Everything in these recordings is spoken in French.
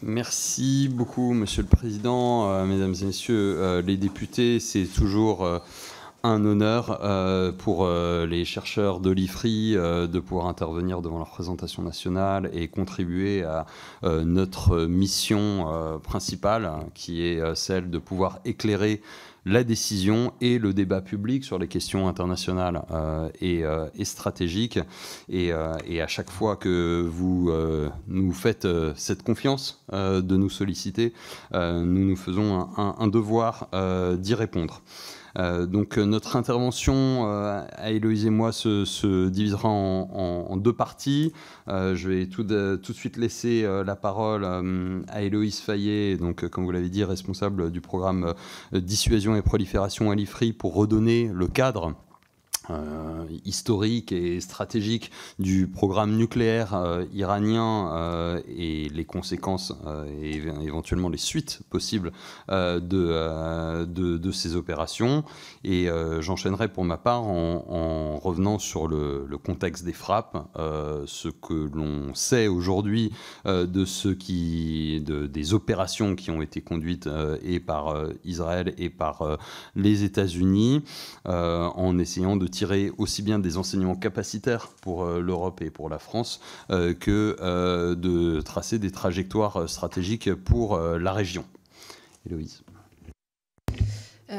Merci beaucoup, Monsieur le Président, Mesdames et Messieurs les députés. C'est toujours un honneur pour les chercheurs de l'IFRI de pouvoir intervenir devant la représentation nationale et contribuer à notre mission principale, qui est celle de pouvoir éclairer la décision et le débat public sur les questions internationales et stratégiques. Et à chaque fois que vous nous faites cette confiance de nous solliciter, nous nous faisons un devoir d'y répondre. Donc notre intervention à Héloïse et moi se divisera en deux parties. Je vais tout de suite laisser la parole à Héloïse Fayet, donc comme vous l'avez dit, responsable du programme dissuasion et prolifération à l'IFRI, pour redonner le cadre historique et stratégique du programme nucléaire iranien et les conséquences et éventuellement les suites possibles de ces opérations. Et j'enchaînerai pour ma part en revenant sur le contexte des frappes, ce que l'on sait aujourd'hui des opérations qui ont été conduites et par Israël et par les États-Unis, en essayant de tirer aussi bien des enseignements capacitaires pour l'Europe et pour la France que de tracer des trajectoires stratégiques pour la région. Héloïse.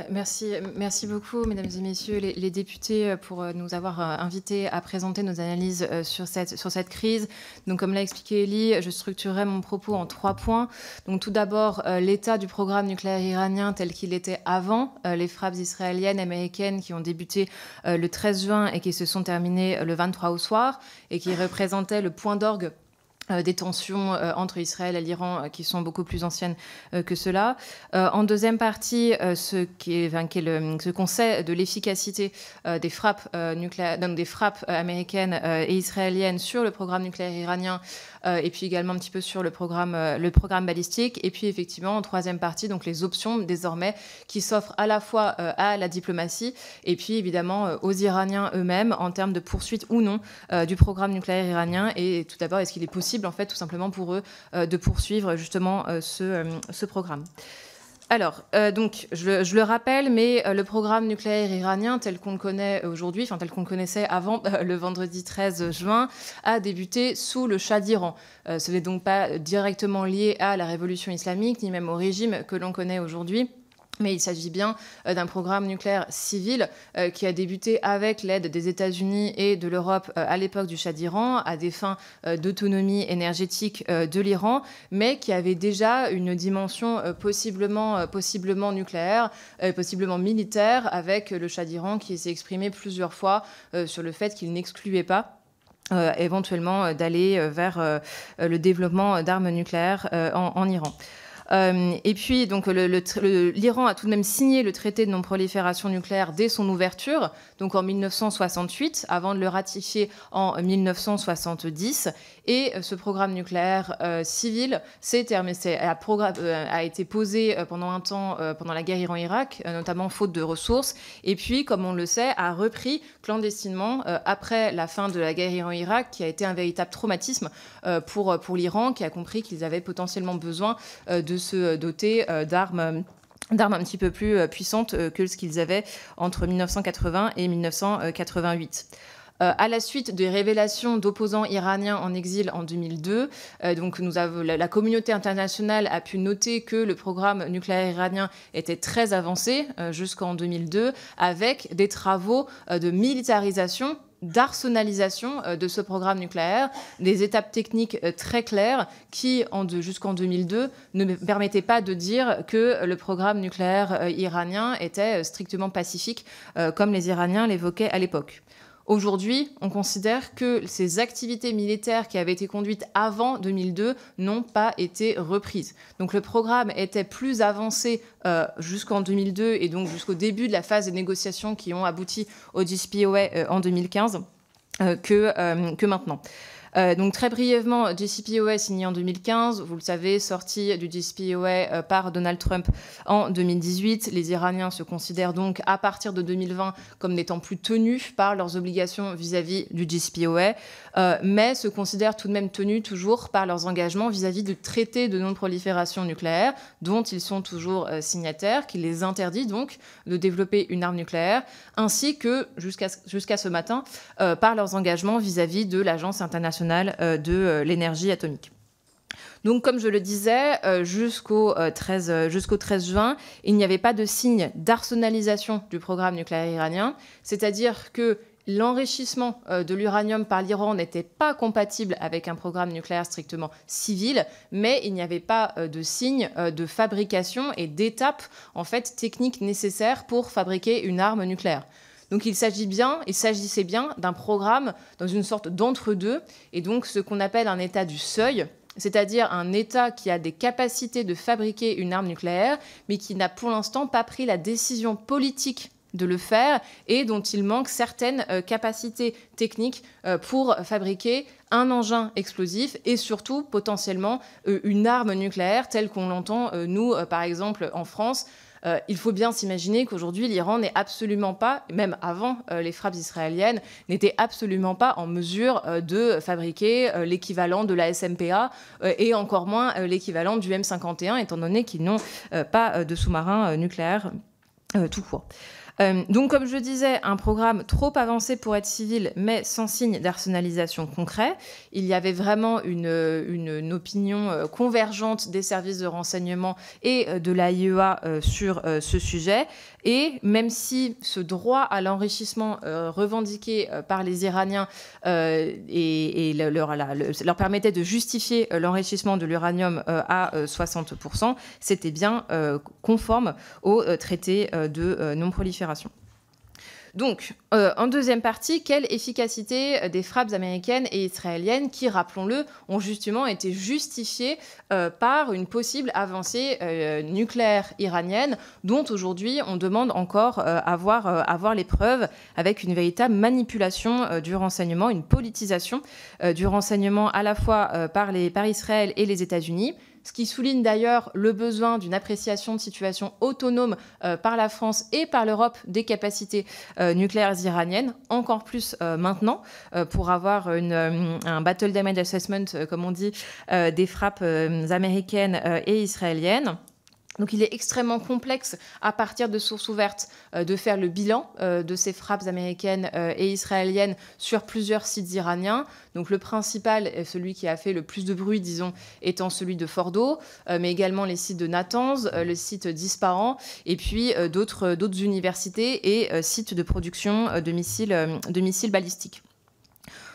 Merci beaucoup, mesdames et messieurs les députés, pour nous avoir invités à présenter nos analyses sur cette crise. Donc, comme l'a expliqué Elie, je structurerai mon propos en 3 points. Donc, tout d'abord, l'état du programme nucléaire iranien tel qu'il était avant les frappes israéliennes, américaines qui ont débuté le 13 juin et qui se sont terminées le 23 au soir et qui représentaient le point d'orgue des tensions entre Israël et l'Iran qui sont beaucoup plus anciennes que cela. En deuxième partie, ce qu'on sait de l'efficacité des frappes nucléaires, donc des frappes américaines et israéliennes sur le programme nucléaire iranien, et puis également un petit peu sur le programme balistique. Et puis effectivement, en troisième partie, donc les options désormais qui s'offrent à la fois à la diplomatie et puis évidemment aux Iraniens eux-mêmes en termes de poursuite ou non du programme nucléaire iranien. Et tout d'abord, est-ce qu'il est possible en fait tout simplement pour eux de poursuivre justement ce programme. Alors, donc, je le rappelle, mais le programme nucléaire iranien tel qu'on le connaît aujourd'hui, enfin tel qu'on le connaissait avant le vendredi 13 juin, a débuté sous le Shah d'Iran. Ce n'est donc pas directement lié à la révolution islamique, ni même au régime que l'on connaît aujourd'hui. Mais il s'agit bien d'un programme nucléaire civil qui a débuté avec l'aide des États-Unis et de l'Europe à l'époque du Shah d'Iran, à des fins d'autonomie énergétique de l'Iran, mais qui avait déjà une dimension possiblement nucléaire, possiblement militaire, avec le Shah d'Iran qui s'est exprimé plusieurs fois sur le fait qu'il n'excluait pas éventuellement d'aller vers le développement d'armes nucléaires en Iran. Et puis, donc, l'Iran a tout de même signé le traité de non-prolifération nucléaire dès son ouverture, donc en 1968, avant de le ratifier en 1970. Et ce programme nucléaire civil a été posé pendant un temps, pendant la guerre Iran-Irak, notamment faute de ressources. Et puis, comme on le sait, a repris clandestinement après la fin de la guerre Iran-Irak, qui a été un véritable traumatisme pour l'Iran, qui a compris qu'ils avaient potentiellement besoin de se doter d'armes un petit peu plus puissantes que ce qu'ils avaient entre 1980 et 1988. À la suite des révélations d'opposants iraniens en exil en 2002, donc la communauté internationale a pu noter que le programme nucléaire iranien était très avancé jusqu'en 2002, avec des travaux de militarisation, d'arsenalisation de ce programme nucléaire, des étapes techniques très claires qui, jusqu'en 2002, ne permettaient pas de dire que le programme nucléaire iranien était strictement pacifique, comme les Iraniens l'évoquaient à l'époque. Aujourd'hui, on considère que ces activités militaires qui avaient été conduites avant 2002 n'ont pas été reprises. Donc le programme était plus avancé jusqu'en 2002 et donc jusqu'au début de la phase des négociations qui ont abouti au DCPOA en 2015 que maintenant. Donc très brièvement, JCPOA signé en 2015, vous le savez, sorti du JCPOA par Donald Trump en 2018. Les Iraniens se considèrent donc à partir de 2020 comme n'étant plus tenus par leurs obligations vis-à-vis du JCPOA, mais se considèrent tout de même tenus toujours par leurs engagements vis-à-vis du traité de non-prolifération nucléaire dont ils sont toujours signataires, qui les interdit donc de développer une arme nucléaire, ainsi que jusqu'à ce matin par leurs engagements vis-à-vis de l'Agence internationale de l'énergie atomique. Donc, comme je le disais, jusqu'au 13 juin, il n'y avait pas de signe d'arsenalisation du programme nucléaire iranien, c'est-à-dire que l'enrichissement de l'uranium par l'Iran n'était pas compatible avec un programme nucléaire strictement civil, mais il n'y avait pas de signe de fabrication et d'étapes en fait techniques nécessaires pour fabriquer une arme nucléaire. Donc il s'agissait bien d'un programme dans une sorte d'entre-deux, et donc ce qu'on appelle un état du seuil, c'est-à-dire un État qui a des capacités de fabriquer une arme nucléaire, mais qui n'a pour l'instant pas pris la décision politique de le faire et dont il manque certaines capacités techniques pour fabriquer un engin explosif et surtout potentiellement une arme nucléaire telle qu'on l'entend nous par exemple en France. Il faut bien s'imaginer qu'aujourd'hui, l'Iran n'est absolument pas, même avant les frappes israéliennes, n'était absolument pas en mesure de fabriquer l'équivalent de la SMPA et encore moins l'équivalent du M51, étant donné qu'ils n'ont pas de sous-marin nucléaire tout court. Donc, comme je disais, un programme trop avancé pour être civil, mais sans signe d'arsenalisation concret. Il y avait vraiment une opinion convergente des services de renseignement et de l'AIEA sur ce sujet. Et même si ce droit à l'enrichissement revendiqué par les Iraniens leur permettait de justifier l'enrichissement de l'uranium à 60%, c'était bien conforme au traité de non-prolifération. Donc, en deuxième partie, quelle efficacité des frappes américaines et israéliennes qui, rappelons-le, ont justement été justifiées par une possible avancée nucléaire iranienne dont aujourd'hui on demande encore à voir les preuves avec une véritable manipulation du renseignement, une politisation du renseignement à la fois par Israël et les États-Unis. Ce qui souligne d'ailleurs le besoin d'une appréciation de situation autonome par la France et par l'Europe des capacités nucléaires iraniennes, encore plus maintenant, pour avoir un battle damage assessment, comme on dit, des frappes américaines et israéliennes. Donc il est extrêmement complexe, à partir de sources ouvertes, de faire le bilan de ces frappes américaines et israéliennes sur plusieurs sites iraniens. Donc le principal, celui qui a fait le plus de bruit, disons, étant celui de Fordo, mais également les sites de Natanz, le site d'Ispahan, et puis d'autres universités et sites de production de missiles balistiques.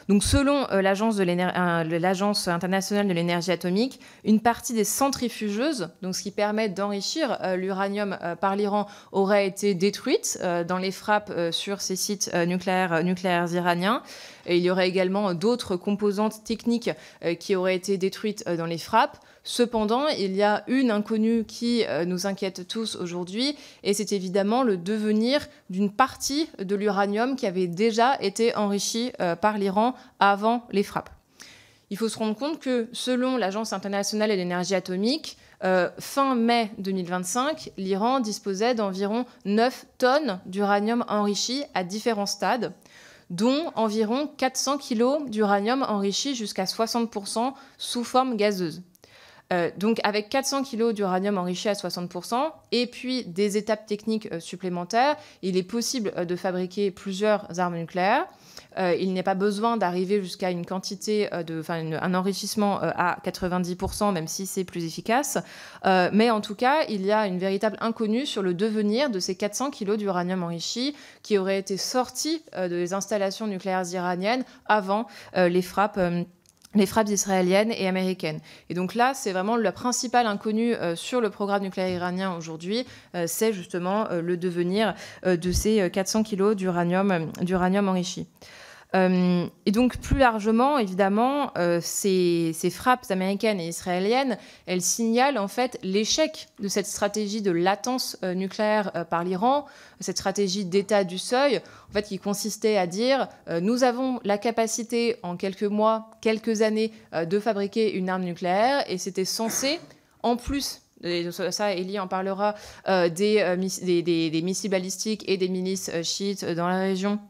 Donc, selon l'Agence internationale de l'énergie atomique, une partie des centrifugeuses, donc ce qui permet d'enrichir l'uranium par l'Iran, aurait été détruite dans les frappes sur ces sites nucléaires iraniens. Et il y aurait également d'autres composantes techniques qui auraient été détruites dans les frappes. Cependant, il y a une inconnue qui nous inquiète tous aujourd'hui, et c'est évidemment le devenir d'une partie de l'uranium qui avait déjà été enrichi par l'Iran avant les frappes. Il faut se rendre compte que, selon l'Agence internationale de l'énergie atomique, fin mai 2025, l'Iran disposait d'environ 9 tonnes d'uranium enrichi à différents stades, dont environ 400 kg d'uranium enrichi jusqu'à 60% sous forme gazeuse. Donc avec 400 kg d'uranium enrichi à 60% et puis des étapes techniques supplémentaires, il est possible de fabriquer plusieurs armes nucléaires. Il n'est pas besoin d'arriver jusqu'à une quantité, un enrichissement à 90%, même si c'est plus efficace. Mais en tout cas, il y a une véritable inconnue sur le devenir de ces 400 kg d'uranium enrichi qui auraient été sortis des installations nucléaires iraniennes avant les frappes israéliennes et américaines. Et donc là, c'est vraiment la principale inconnue sur le programme nucléaire iranien aujourd'hui, c'est justement le devenir de ces 400 kg d'uranium enrichi. Et donc, plus largement, évidemment, ces frappes américaines et israéliennes, elles signalent en fait l'échec de cette stratégie de latence nucléaire par l'Iran, cette stratégie d'état du seuil, en fait, qui consistait à dire nous avons la capacité en quelques mois, quelques années, de fabriquer une arme nucléaire, et c'était censé, en plus, et ça, Elie en parlera, des missiles balistiques et des milices chiites dans la région,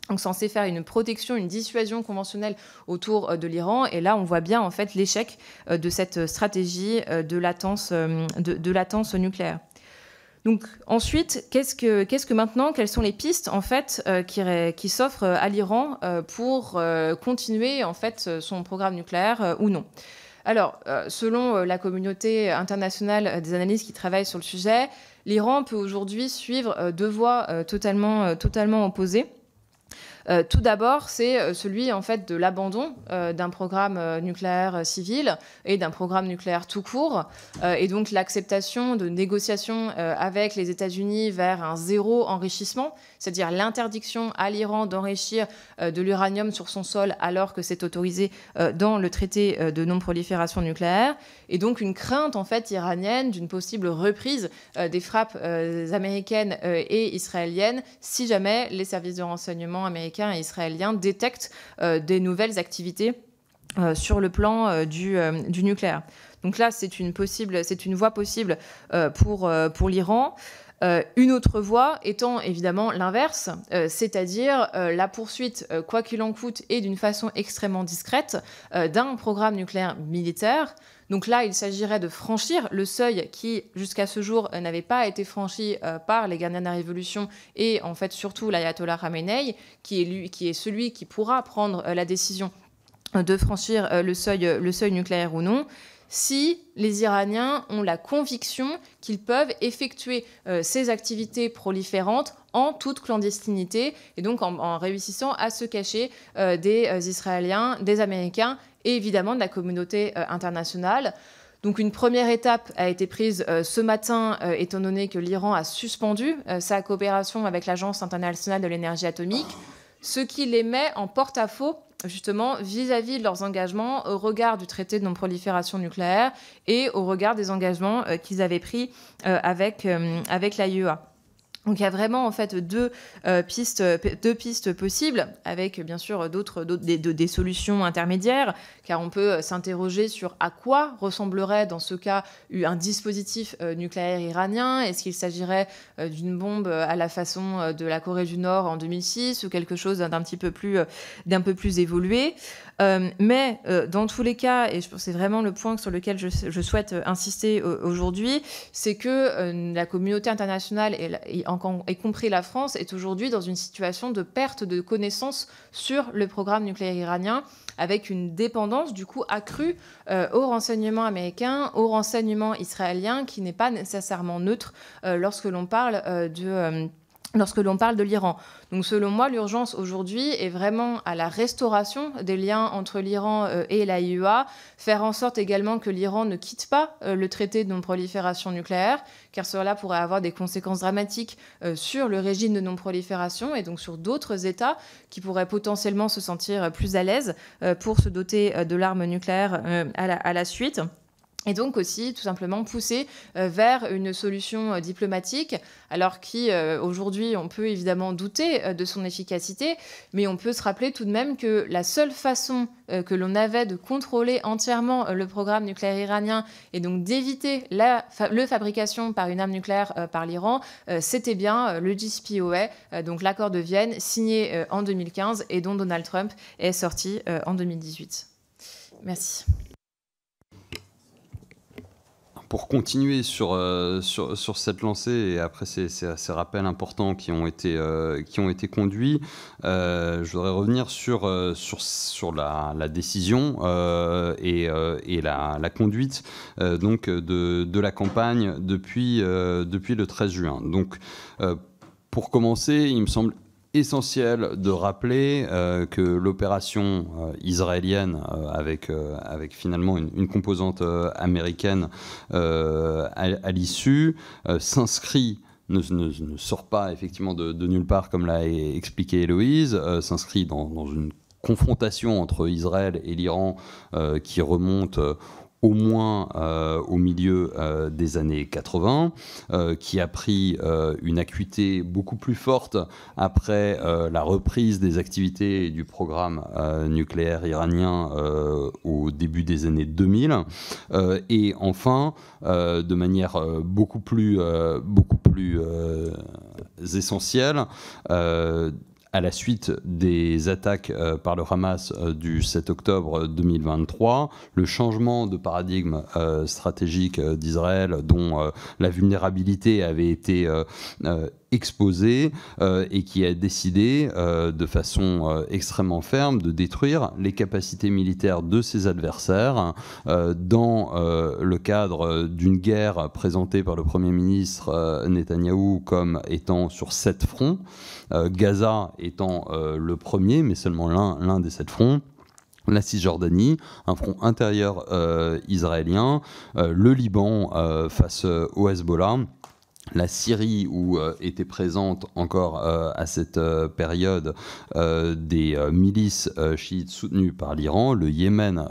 donc censé faire une protection, une dissuasion conventionnelle autour de l'Iran. Et là, on voit bien en fait l'échec de cette stratégie de latence nucléaire. Donc ensuite, qu'est-ce que maintenant, quelles sont les pistes en fait qui s'offrent à l'Iran pour continuer en fait son programme nucléaire ou non? Alors, selon la communauté internationale des analystes qui travaillent sur le sujet, l'Iran peut aujourd'hui suivre deux voies totalement opposées. Tout d'abord, c'est celui en fait de l'abandon d'un programme nucléaire civil et d'un programme nucléaire tout court, et donc l'acceptation de négociations avec les États-Unis vers un zéro enrichissement, c'est-à-dire l'interdiction à l'Iran d'enrichir de l'uranium sur son sol alors que c'est autorisé dans le traité de non-prolifération nucléaire, et donc une crainte en fait iranienne d'une possible reprise des frappes américaines et israéliennes si jamais les services de renseignement américains et israéliens détectent des nouvelles activités sur le plan du nucléaire. Donc là, c'est une voie possible pour l'Iran. Une autre voie étant évidemment l'inverse, c'est-à-dire la poursuite, quoi qu'il en coûte, et d'une façon extrêmement discrète, d'un programme nucléaire militaire. Donc là, il s'agirait de franchir le seuil qui, jusqu'à ce jour, n'avait pas été franchi par les gardiens de la Révolution et, en fait, surtout l'ayatollah Khamenei, qui est celui qui pourra prendre la décision de franchir le seuil nucléaire ou non, si les Iraniens ont la conviction qu'ils peuvent effectuer ces activités proliférantes en toute clandestinité, et donc en réussissant à se cacher des Israéliens, des Américains, et évidemment de la communauté internationale. Donc une première étape a été prise ce matin, étant donné que l'Iran a suspendu sa coopération avec l'Agence internationale de l'énergie atomique, ce qui les met en porte-à-faux justement vis-à-vis de leurs engagements au regard du traité de non-prolifération nucléaire et au regard des engagements qu'ils avaient pris avec l'AIEA. Donc il y a vraiment en fait deux pistes possibles, avec bien sûr des solutions intermédiaires, car on peut s'interroger sur à quoi ressemblerait dans ce cas un dispositif nucléaire iranien. Est-ce qu'il s'agirait d'une bombe à la façon de la Corée du Nord en 2006 ou quelque chose d'un peu plus évolué? Mais dans tous les cas, et je pense que c'est vraiment le point sur lequel je souhaite insister aujourd'hui, c'est que la communauté internationale, y compris la France, est aujourd'hui dans une situation de perte de connaissances sur le programme nucléaire iranien, avec une dépendance du coup accrue aux renseignements américains, aux renseignements israéliens, qui n'est pas nécessairement neutre lorsque l'on parle de l'Iran. Donc selon moi, l'urgence aujourd'hui est vraiment à la restauration des liens entre l'Iran et l'AIEA, faire en sorte également que l'Iran ne quitte pas le traité de non-prolifération nucléaire, car cela pourrait avoir des conséquences dramatiques sur le régime de non-prolifération et donc sur d'autres États qui pourraient potentiellement se sentir plus à l'aise pour se doter de l'arme nucléaire à la suite. Et donc aussi, tout simplement, pousser vers une solution diplomatique, alors qu'aujourd'hui, on peut évidemment douter de son efficacité, mais on peut se rappeler tout de même que la seule façon que l'on avait de contrôler entièrement le programme nucléaire iranien et donc d'éviter la fabrication par une arme nucléaire par l'Iran, c'était bien le JCPOA, donc l'accord de Vienne, signé en 2015 et dont Donald Trump est sorti en 2018. Merci. Pour continuer sur cette lancée et après ces rappels importants qui ont été conduits, je voudrais revenir sur la décision et la conduite donc de la campagne depuis le 13 juin. Donc pour commencer, il me semble essentiel de rappeler que l'opération israélienne avec finalement une composante américaine à l'issue s'inscrit ne sort pas effectivement de nulle part, comme l'a expliqué Héloïse, s'inscrit dans une confrontation entre Israël et l'Iran qui remonte au moins au milieu des années 80, qui a pris une acuité beaucoup plus forte après la reprise des activités du programme nucléaire iranien au début des années 2000, et enfin, de manière beaucoup plus essentielle, à la suite des attaques par le Hamas du 7 octobre 2023, le changement de paradigme stratégique d'Israël, dont la vulnérabilité avait été exposée, et qui a décidé de façon extrêmement ferme de détruire les capacités militaires de ses adversaires dans le cadre d'une guerre présentée par le Premier ministre Netanyahou comme étant sur 7 fronts, Gaza étant le premier, mais seulement l'un des 7 fronts. La Cisjordanie, un front intérieur israélien, le Liban face au Hezbollah, la Syrie, où étaient présentes encore à cette période des milices chiites soutenues par l'Iran, le Yémen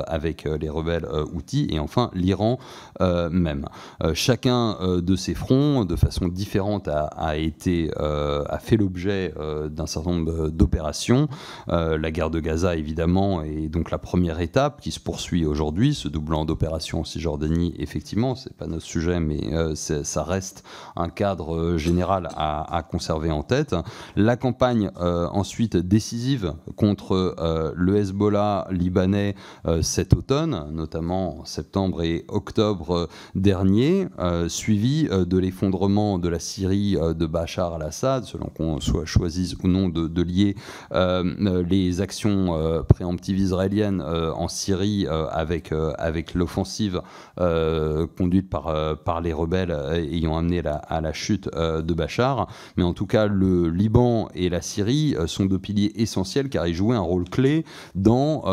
avec les rebelles houthis, et enfin l'Iran même. Chacun de ces fronts, de façon différente, a fait l'objet d'un certain nombre d'opérations. La guerre de Gaza, évidemment, est donc la première étape qui se poursuit aujourd'hui, se doublant d'opérations en Cisjordanie. Effectivement, c'est pas notre sujet, mais ça reste un cadre général à conserver en tête. La campagne ensuite décisive contre le Hezbollah libanais cet automne, notamment en septembre et octobre dernier, suivi de l'effondrement de la Syrie de Bachar al-Assad, selon qu'on choisisse ou non de lier les actions préemptives israéliennes en Syrie avec l'offensive conduite par les rebelles ayant amené à la chute de Bachar. Mais en tout cas, le Liban et la Syrie sont deux piliers essentiels car ils jouaient un rôle clé dans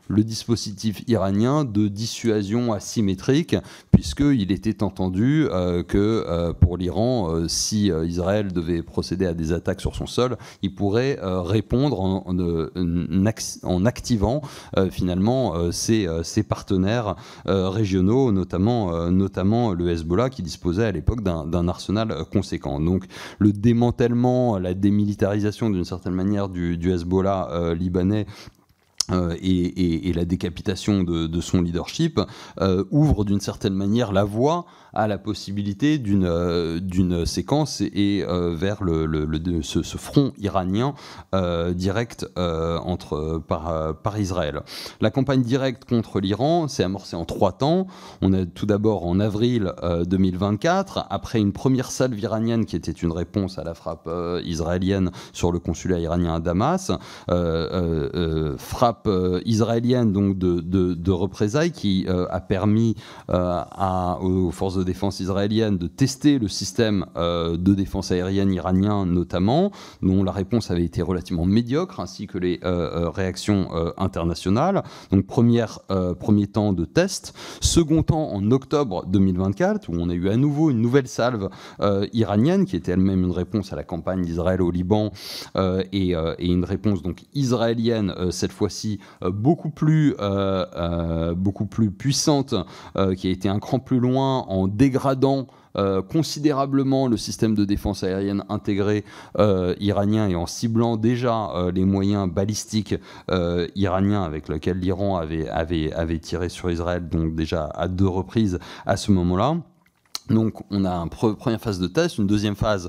le dispositif iranien de dissuasion asymétrique, puisqu'il était entendu que pour l'Iran, si Israël devait procéder à des attaques sur son sol, il pourrait répondre en activant finalement ses partenaires régionaux, notamment le Hezbollah, qui disposait à l'époque d'un arsenal conséquent. Donc le démantèlement, la démilitarisation d'une certaine manière du Hezbollah libanais et la décapitation de son leadership ouvre d'une certaine manière la voie à la possibilité d'une séquence et vers ce front iranien direct par Israël. La campagne directe contre l'Iran s'est amorcée en 3 temps. On a tout d'abord en avril 2024, après une première salve iranienne qui était une réponse à la frappe israélienne sur le consulat iranien à Damas, frappe israélienne donc de représailles qui a permis aux forces de défense israéliennes de tester le système de défense aérienne iranien notamment, dont la réponse avait été relativement médiocre, ainsi que les réactions internationales. Donc premier temps de test. Second temps en octobre 2024, où on a eu à nouveau une nouvelle salve iranienne, qui était elle-même une réponse à la campagne d'Israël au Liban, et une réponse donc israélienne, cette fois-ci beaucoup plus puissante, qui a été un cran plus loin en dégradant considérablement le système de défense aérienne intégré iranien et en ciblant déjà les moyens balistiques iraniens avec lesquels l'Iran avait tiré sur Israël, donc déjà à 2 reprises à ce moment-là. Donc on a une première phase de test, une deuxième phase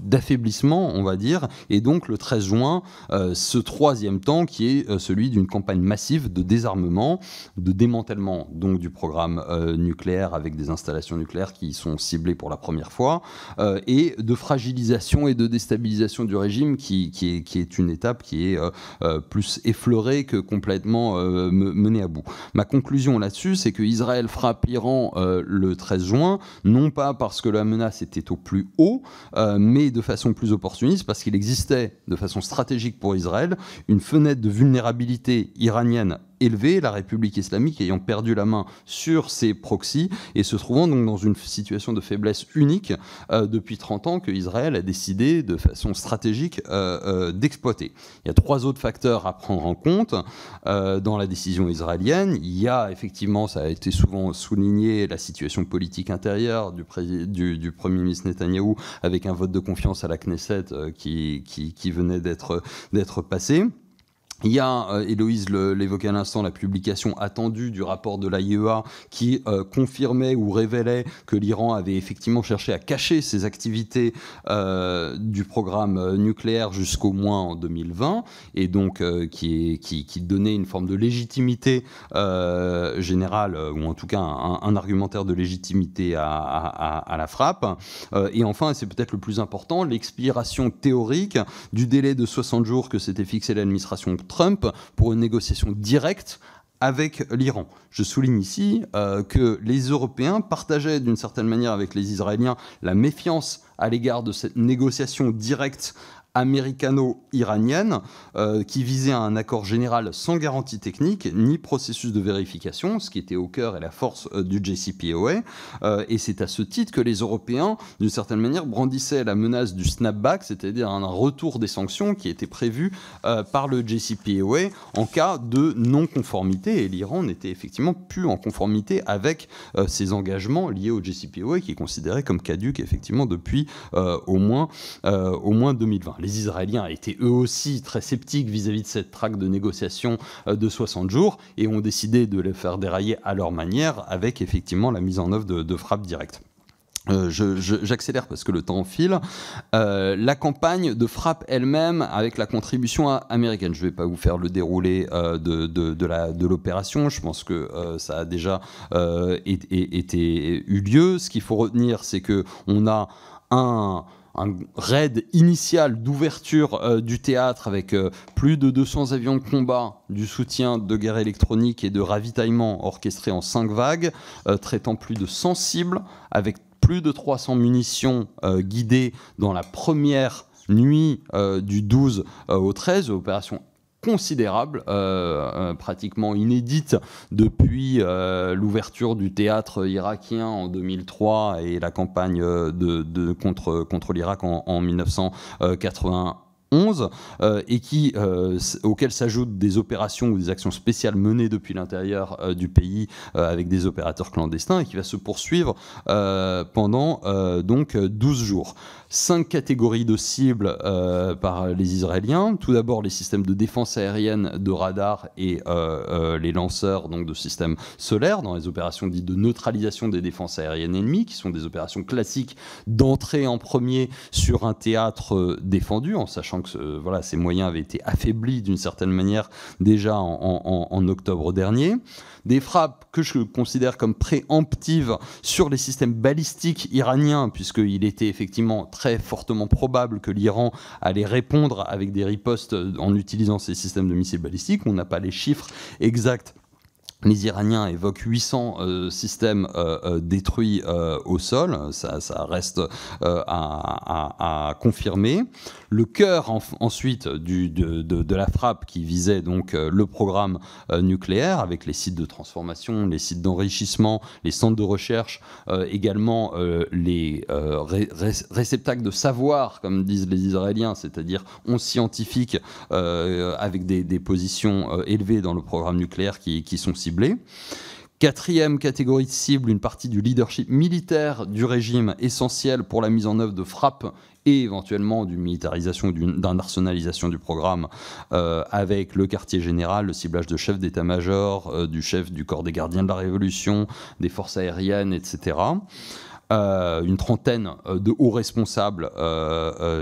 d'affaiblissement, on va dire, et donc le 13 juin, ce troisième temps qui est celui d'une campagne massive de désarmement, de démantèlement donc du programme nucléaire avec des installations nucléaires qui sont ciblées pour la première fois, et de fragilisation et de déstabilisation du régime qui est une étape qui est plus effleurée que complètement menée à bout. Ma conclusion là-dessus, c'est que Israël frappe l'Iran le 13 juin, non pas parce que la menace était au plus haut, mais de façon plus opportuniste, parce qu'il existait de façon stratégique pour Israël une fenêtre de vulnérabilité iranienne élevé, la République islamique ayant perdu la main sur ses proxys et se trouvant donc dans une situation de faiblesse unique depuis 30 ans que Israël a décidé de façon stratégique d'exploiter. Il y a 3 autres facteurs à prendre en compte dans la décision israélienne. Il y a effectivement, ça a été souvent souligné, la situation politique intérieure du Premier ministre Netanyahou avec un vote de confiance à la Knesset qui venait d'être passé. Il y a, Héloïse l'évoquait à l'instant, la publication attendue du rapport de l'AIEA qui confirmait ou révélait que l'Iran avait effectivement cherché à cacher ses activités du programme nucléaire jusqu'au moins en 2020, et donc qui donnait une forme de légitimité générale, ou en tout cas un argumentaire de légitimité à la frappe. Et enfin, et c'est peut-être le plus important, l'expiration théorique du délai de 60 jours que s'était fixé l'administration Trump pour une négociation directe avec l'Iran. Je souligne ici que les Européens partageaient d'une certaine manière avec les Israéliens la méfiance à l'égard de cette négociation directe américano-iranienne qui visait à un accord général sans garantie technique ni processus de vérification, ce qui était au cœur et la force du JCPOA. Et c'est à ce titre que les Européens, d'une certaine manière, brandissaient la menace du snapback, c'est-à-dire un retour des sanctions qui était prévu par le JCPOA en cas de non-conformité. Et l'Iran n'était effectivement plus en conformité avec ses engagements liés au JCPOA, qui est considéré comme caduc effectivement depuis au moins 2020. Les Israéliens étaient eux aussi très sceptiques vis-à-vis de cette traque de négociation de 60 jours et ont décidé de les faire dérailler à leur manière avec effectivement la mise en œuvre de frappes directes. J'accélère parce que le temps file. La campagne de frappe elle-même avec la contribution américaine. Je ne vais pas vous faire le déroulé de l'opération. Je pense que ça a déjà eu lieu. Ce qu'il faut retenir, c'est qu'on a un raid initial d'ouverture du théâtre avec plus de 200 avions de combat, du soutien de guerre électronique et de ravitaillement orchestré en 5 vagues, traitant plus de 100 cibles, avec plus de 300 munitions guidées dans la première nuit du 12 au 13, opération considérable, pratiquement inédite depuis l'ouverture du théâtre irakien en 2003 et la campagne contre l'Irak en 1981. Et auxquelles s'ajoutent des opérations ou des actions spéciales menées depuis l'intérieur du pays avec des opérateurs clandestins et qui va se poursuivre pendant donc 12 jours. 5 catégories de cibles par les Israéliens. Tout d'abord, les systèmes de défense aérienne de radar et les lanceurs donc, de systèmes solaires dans les opérations dites de neutralisation des défenses aériennes ennemies, qui sont des opérations classiques d'entrée en premier sur un théâtre défendu, en sachant que ces moyens avaient été affaiblis d'une certaine manière déjà en octobre dernier. Des frappes que je considère comme préemptives sur les systèmes balistiques iraniens, puisqu'il était effectivement très fortement probable que l'Iran allait répondre avec des ripostes en utilisant ces systèmes de missiles balistiques. On n'a pas les chiffres exacts. Les Iraniens évoquent 800 systèmes détruits au sol. Ça reste à confirmer. Le cœur ensuite de la frappe qui visait donc le programme nucléaire avec les sites de transformation, les sites d'enrichissement, les centres de recherche, également les réceptacles de savoir, comme disent les Israéliens, c'est-à-dire 11 scientifiques avec des positions élevées dans le programme nucléaire qui sont ciblés. Quatrième catégorie de cible, une partie du leadership militaire du régime essentiel pour la mise en œuvre de frappes et éventuellement d'une militarisation, d'une arsenalisation du programme avec le quartier général, le ciblage de chefs d'état-major, du chef du corps des gardiens de la Révolution, des forces aériennes, etc. Une trentaine de hauts responsables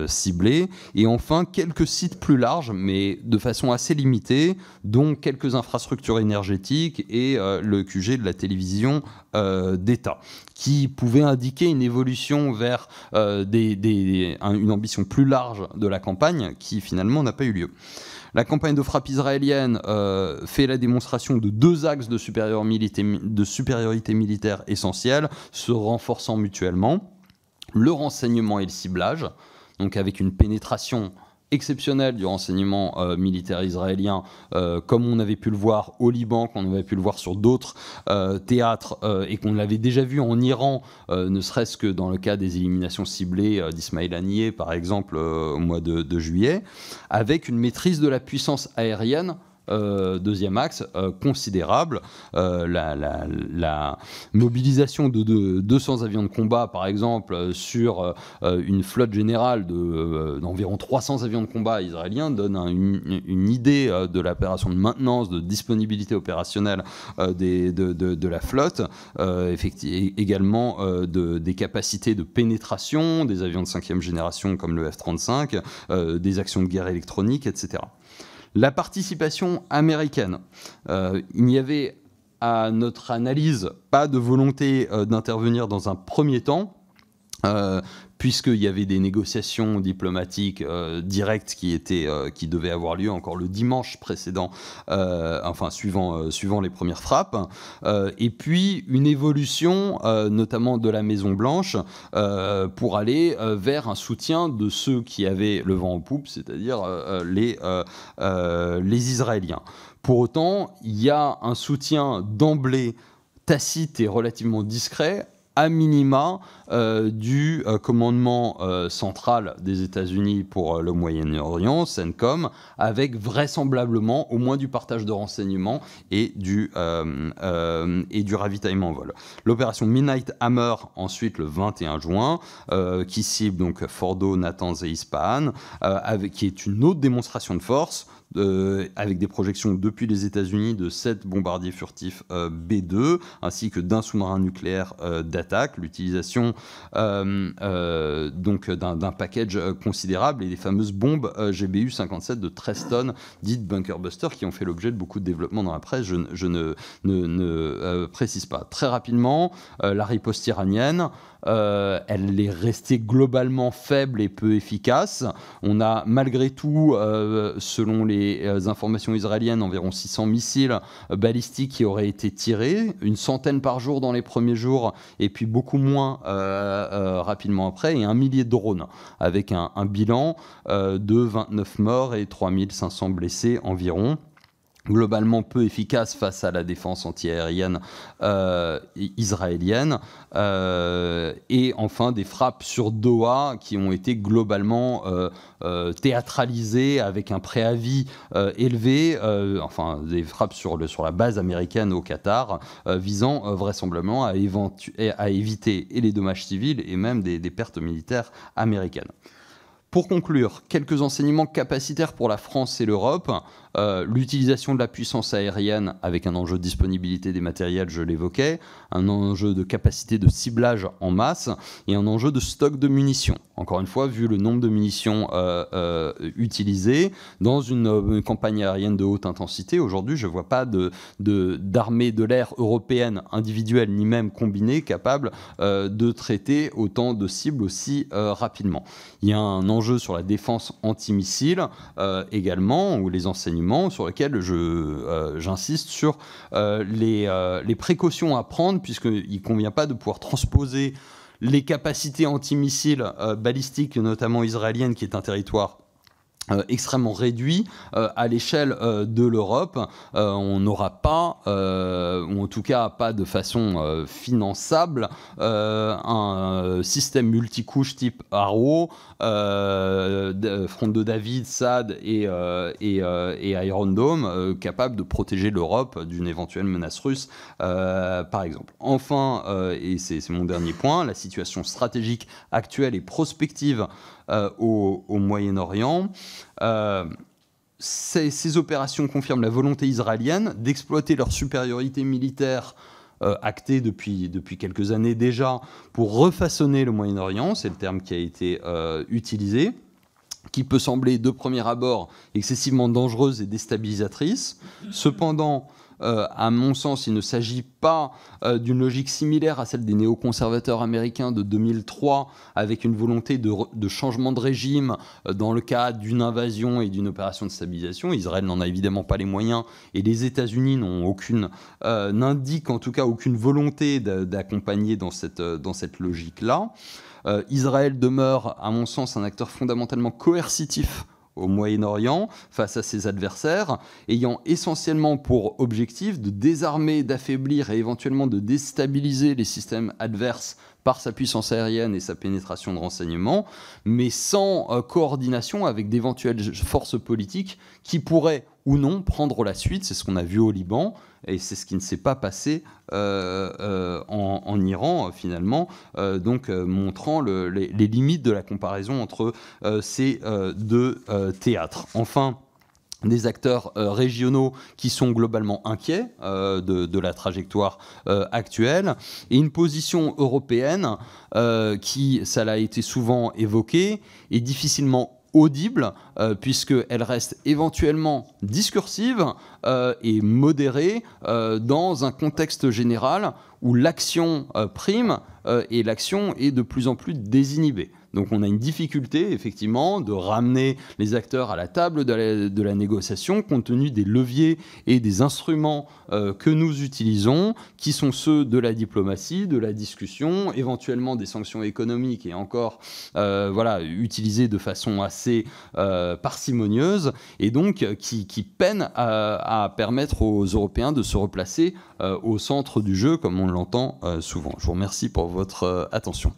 ciblés, et enfin quelques sites plus larges, mais de façon assez limitée, dont quelques infrastructures énergétiques et le QG de la télévision d'État, qui pouvaient indiquer une évolution vers une ambition plus large de la campagne, qui finalement n'a pas eu lieu. La campagne de frappe israélienne fait la démonstration de 2 axes de supériorité militaire essentiels, se renforçant mutuellement. Le renseignement et le ciblage, donc avec une pénétration exceptionnelle du renseignement militaire israélien, comme on avait pu le voir au Liban, qu'on avait pu le voir sur d'autres théâtres, et qu'on l'avait déjà vu en Iran, ne serait-ce que dans le cas des éliminations ciblées d'Ismail Haniyeh, par exemple, au mois de juillet, avec une maîtrise de la puissance aérienne. Deuxième axe considérable, la mobilisation de 200 avions de combat par exemple sur une flotte générale d'environ 300 avions de combat israéliens donne une idée de l'opération de maintenance, de disponibilité opérationnelle de la flotte, également des capacités de pénétration des avions de 5e génération comme le F-35, des actions de guerre électronique, etc. La participation américaine. Il n'y avait, à notre analyse, pas de volonté d'intervenir dans un premier temps, puisqu'il y avait des négociations diplomatiques directes qui devaient avoir lieu encore le dimanche précédent, suivant les premières frappes, et puis une évolution, notamment de la Maison-Blanche, pour aller vers un soutien de ceux qui avaient le vent en poupe, c'est-à-dire les Israéliens. Pour autant, il y a un soutien d'emblée tacite et relativement discret, à minima du commandement central des États-Unis pour le Moyen-Orient, CENTCOM, avec vraisemblablement au moins du partage de renseignements et du ravitaillement en vol. L'opération Midnight Hammer, ensuite le 21 juin, qui cible donc Fordo, Natanz et Ispahan, qui est une autre démonstration de force, avec des projections depuis les États-Unis de 7 bombardiers furtifs B-2, ainsi que d'un sous-marin nucléaire d'attaque, l'utilisation donc d'un package considérable et des fameuses bombes GBU-57 de 13 tonnes, dites Bunker Buster, qui ont fait l'objet de beaucoup de développements dans la presse. Je ne précise pas. Très rapidement, la riposte iranienne, elle est restée globalement faible et peu efficace. On a malgré tout, selon les informations israéliennes, environ 600 missiles balistiques qui auraient été tirés, une centaine par jour dans les premiers jours, et puis beaucoup moins rapidement après, et 1 millier de drones, avec un bilan de 29 morts et 3500 blessés environ. Globalement peu efficace face à la défense antiaérienne israélienne, et enfin des frappes sur Doha qui ont été globalement théâtralisées avec un préavis élevé, enfin des frappes sur la base américaine au Qatar, visant vraisemblablement à éviter et les dommages civils et même des pertes militaires américaines. Pour conclure, quelques enseignements capacitaires pour la France et l'Europe. L'utilisation de la puissance aérienne avec un enjeu de disponibilité des matériels, je l'évoquais, un enjeu de capacité de ciblage en masse et un enjeu de stock de munitions. Encore une fois, vu le nombre de munitions utilisées dans une campagne aérienne de haute intensité, aujourd'hui, je ne vois pas d'armée de l'air européenne individuelle ni même combinée capable de traiter autant de cibles aussi rapidement. Il y a un enjeu sur la défense antimissile également, où les enseignements sur lesquels j'insiste sur les précautions à prendre, puisqu'il ne convient pas de pouvoir transposer les capacités antimissiles balistiques, notamment israéliennes, qui est un territoire extrêmement réduit à l'échelle de l'Europe. On n'aura pas, ou en tout cas pas de façon finançable, un système multicouche type Arrow, Front de David, SAD et Iron Dome, capable de protéger l'Europe d'une éventuelle menace russe, par exemple. Enfin, et c'est mon dernier point, la situation stratégique actuelle et prospective au Moyen-Orient. Ces opérations confirment la volonté israélienne d'exploiter leur supériorité militaire actée depuis quelques années déjà pour refaçonner le Moyen-Orient, c'est le terme qui a été utilisé, qui peut sembler de premier abord excessivement dangereuse et déstabilisatrice. Cependant, à mon sens, il ne s'agit pas d'une logique similaire à celle des néoconservateurs américains de 2003, avec une volonté de changement de régime dans le cadre d'une invasion et d'une opération de stabilisation. Israël n'en a évidemment pas les moyens, et les États-Unis n'indiquent en tout cas aucune volonté d'accompagner dans cette logique-là. Israël demeure, à mon sens, un acteur fondamentalement coercitif au Moyen-Orient face à ses adversaires, ayant essentiellement pour objectif de désarmer, d'affaiblir et éventuellement de déstabiliser les systèmes adverses par sa puissance aérienne et sa pénétration de renseignements, mais sans coordination avec d'éventuelles forces politiques qui pourraient ou non prendre la suite. C'est ce qu'on a vu au Liban, et c'est ce qui ne s'est pas passé en Iran, finalement, montrant les limites de la comparaison entre ces deux théâtres. Enfin, des acteurs régionaux qui sont globalement inquiets de la trajectoire actuelle, et une position européenne qui, ça l'a été souvent évoqué, est difficilement audible, puisqu'elle reste éventuellement discursive et modérée dans un contexte général où l'action prime et l'action est de plus en plus désinhibée. Donc on a une difficulté, effectivement, de ramener les acteurs à la table de la négociation, compte tenu des leviers et des instruments que nous utilisons, qui sont ceux de la diplomatie, de la discussion, éventuellement des sanctions économiques, et encore utilisées de façon assez parcimonieuse, et donc qui peinent à permettre aux Européens de se replacer au centre du jeu, comme on l'entend souvent. Je vous remercie pour votre attention.